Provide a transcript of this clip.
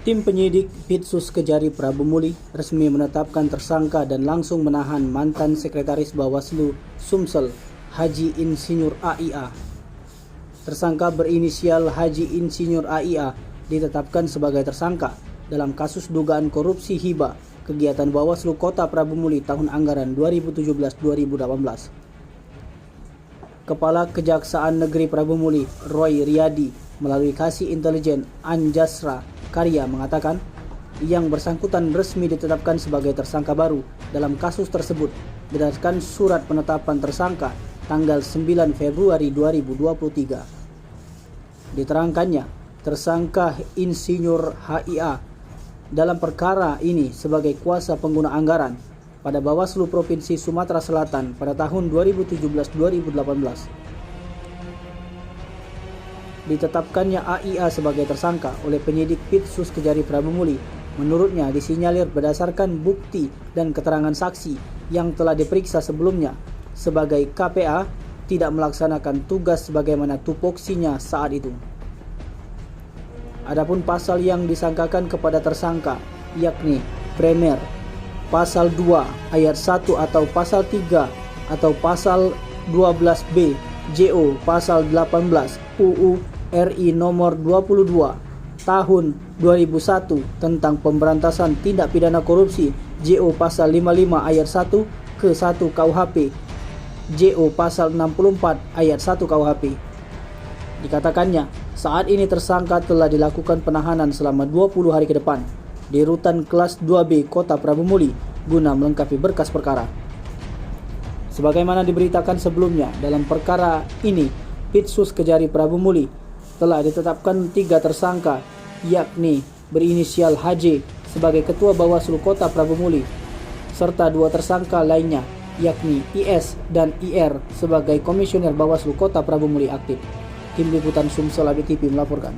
Tim penyidik Pitsus Kejari Prabu Muli resmi menetapkan tersangka dan langsung menahan mantan Sekretaris Bawaslu Sumsel, Haji Insinyur AIA. Tersangka berinisial Haji Insinyur AIA ditetapkan sebagai tersangka dalam kasus dugaan korupsi hibah kegiatan Bawaslu Kota Prabu Muli tahun anggaran 2017-2018. Kepala Kejaksaan Negeri Prabu Muli, Roy Riyadi, melalui Kasih Intelijen Anjasra Karya mengatakan yang bersangkutan resmi ditetapkan sebagai tersangka baru dalam kasus tersebut berdasarkan surat penetapan tersangka tanggal 9 Februari 2023. Diterangkannya, tersangka Insinyur HIA dalam perkara ini sebagai kuasa pengguna anggaran pada Bawaslu Provinsi Sumatera Selatan pada tahun 2017-2018. Ditetapkannya AIA sebagai tersangka oleh penyidik Pitsus Kejari Prabu Muli, menurutnya disinyalir berdasarkan bukti dan keterangan saksi yang telah diperiksa sebelumnya sebagai KPA tidak melaksanakan tugas sebagaimana tupoksinya saat itu. Adapun pasal yang disangkakan kepada tersangka yakni Premier, pasal 2 ayat 1 atau pasal 3 atau pasal 12B JO pasal 18 UU RI nomor 22 tahun 2001 tentang pemberantasan tindak pidana korupsi JO pasal 55 ayat 1 ke 1 KUHP JO pasal 64 ayat 1 KUHP. Dikatakannya, saat ini tersangka telah dilakukan penahanan selama 20 hari ke depan di Rutan Kelas 2B Kota Prabu Muli guna melengkapi berkas perkara. Sebagaimana diberitakan sebelumnya, dalam perkara ini Pitsus Kejari Prabu Muli telah ditetapkan 3 tersangka, yakni berinisial HJ sebagai Ketua Bawaslu Kota Prabu Muli, serta 2 tersangka lainnya, yakni IS dan IR sebagai Komisioner Bawaslu Kota Prabu Muli aktif. Tim Liputan Sumsel ABTV melaporkan.